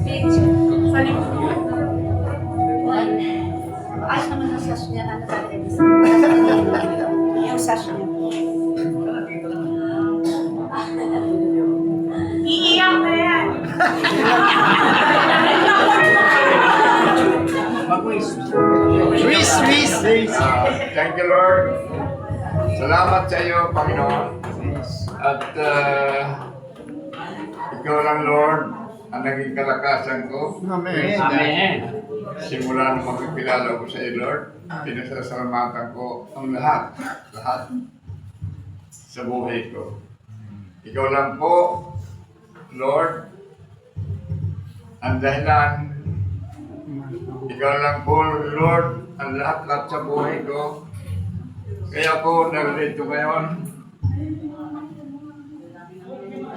speech. Sa likod. Ayos naman ang sash niya. Ano natin? Yung sash niya. Iiyak na yan. Thank you, Lord. Salamat sa iyo, Panginoon. At ikaw lang, Lord, ang naging kalakasan ko. Amen. Amen. Simula nung makikilala ko sa iyo, Lord, pinasasalamatan ko ang lahat sa buhay ko. Ikaw lang po, Lord, ang dahilan. Ikaw lang po, Lord, ang lahat-lahat sa buhay ko. Kaya po, narito ngayon.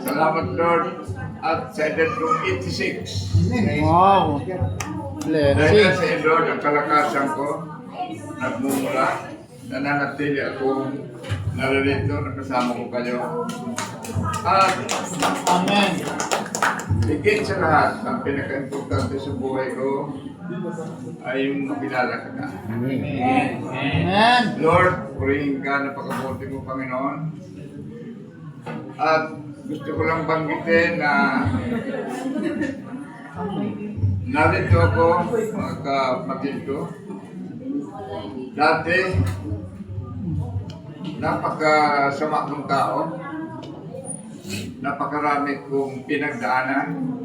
Salamat, Lord, at sa edad kong 86. Wow. Dahil Blessing. sa iyo, Lord, ang kalakasan ko, nagmumula, nananatili ako, naririto, nakasama ko kayo. At Amen. higit sa lahat, ang pinaka-importante sa buhay ko ay yung makilala ka na. Amen. Lord, purihin ka, napakabuti mo, Panginoon. At gusto ko lang banggitin na narito ako, mga kapatid ko. Dati, napakasama kong tao. Napakarami kong pinagdaanan.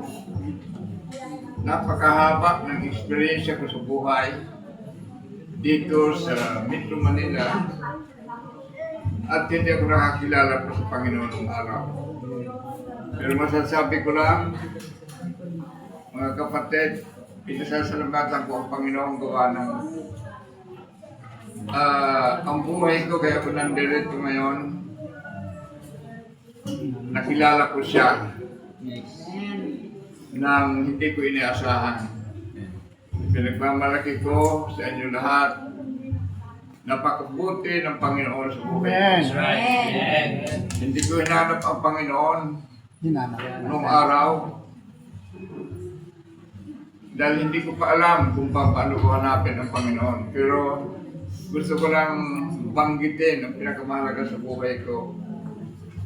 Napakahaba ng experience ko sa buhay dito sa Metro Manila. At hindi ako nakakilala po sa Panginoon ng araw. Pero masasabi ko lang, mga kapatid, pinasasalamatan ko ang Panginoon gawa ng ang buhay ko, kaya ako nandito ngayon. Nakilala ko siya nang hindi ko inaasahan. Pinagmamalaki ko sa inyo lahat. Napakabuti ng Panginoon sa buhay ko. Amen. Amen. Hindi ko hinanap ang Panginoon Hinanap. noong araw. Dahil hindi ko pa alam kung paano ko hanapin ang Panginoon. Pero gusto ko lang banggitin ang pinakamahalaga sa buhay ko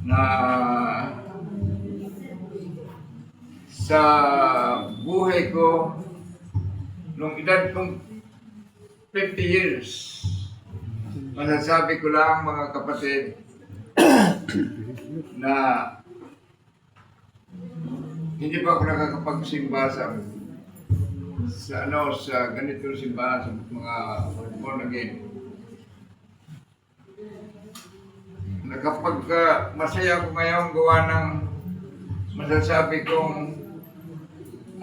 na sa buhay ko nung edad kong 50 years, masasabi ko lang, mga kapatid, na hindi pa ako nakakapagsimba sa ganitong simbahan sa mga born again. Masaya ko ngayon gawa ng masasabi kong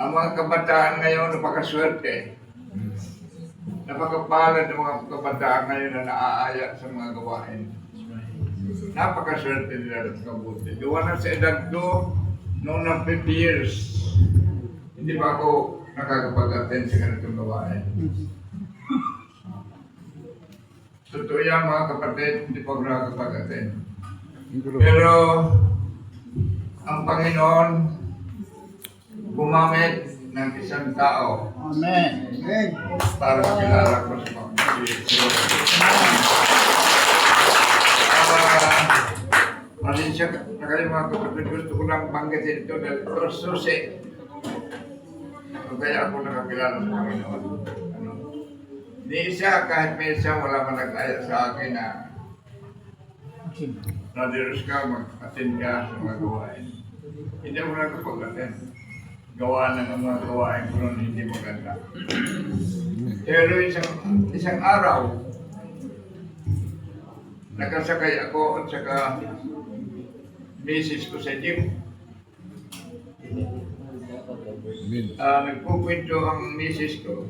ang mga kabataan ngayon napakaswerte. Napakapalad ng mga kabataan ngayon na naaaya sa mga gawain. Napakaswerte nila at kabuti. Gawa na sa edad ko, noong ng 50 years, hindi pa ako nakakapag-attend sa ganitong gawain. Totoo yan, mga kapatid, hindi pa ako nakakapag-attend. Pero ang Panginoon gumamit ng isang tao Amen. para makilala ko sa Panginoon. Malinsya na kayo, mga kapatid, gusto ko lang banggitin ito dahil ito susi. Kaya ako nakakilala sa Panginoon. Ni isa, kahit may isa, wala man nag-aya sa akin na nadiros ka, mag-attend ka sa mga gawain. Hindi ako nakapag-attend. Gawa ng mga gawain ko noon hindi maganda. Pero isang araw, nakasakay ako at saka misis ko sa jeep. Nagpupunto ang misis ko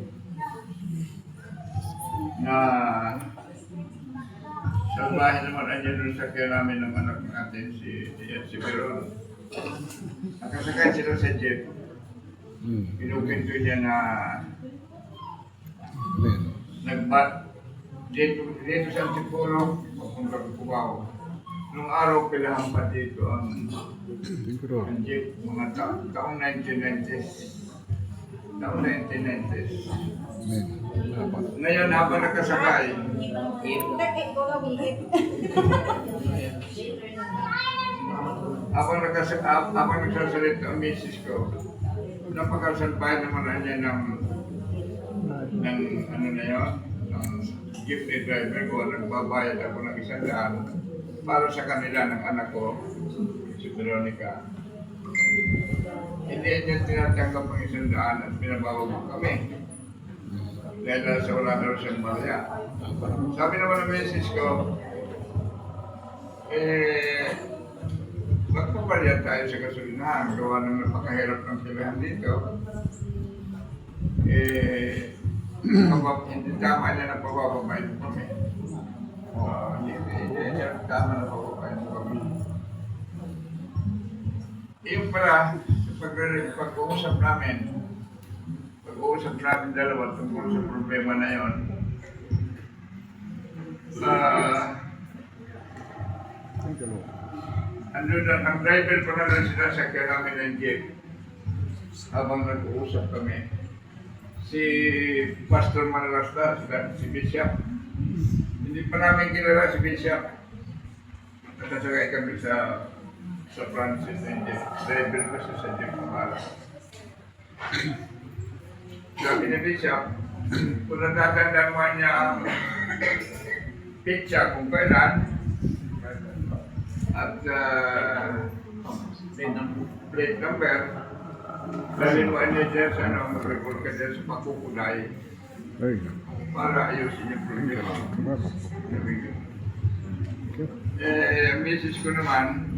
na sa bahay naman andyan doon sa kaya namin ng anak natin si Veron. Nakasakay sila sa jeep. Pinupunto niya na dito sa Antipolo, papunta ko Cubao. Nung araw pilahan pa dito ang jeep, mga taong 1990s. Taong 1990s. Ngayon, habang nakasakay, habang nagsasalita ang misis ko, napakasalbay naman na niya ng ano na yun, ng jeepney driver ko, nagbabayad ako ng 100 para sa kanila ng anak ko, si Veronica. Hindi niya tinatanggap ang 100 at pinabawag mo kami. Dahil sa wala na rin siyang barya. Sabi naman ng misis ko, magpapalyat tayo sa gasolinahan. Gawa ng napakahirap ng pilihan dito. Hindi tama niya na pabababain mo kami. Hindi niya tama na pababain mo kami. Yung pala, pag-uusap namin dalawa tungkol sa problema na yon. Ang driver pa na lang sinasakyan namin ng jeep habang nag-uusap kami. Si Pastor Manalasta, si Bishop. Hindi pa namin kilala si Bishop. Nasasakay kami sa Francis ng jeep. Driver pa siya sa jeep kumala. Sabi ni Bishop, kung natatandaan mo niya ang pitcha kung kailan, at plate number, lalinuan niya dyan sa mag-report ka dyan sa pagkukulay para ayusin yung problema. Ang misis ko naman,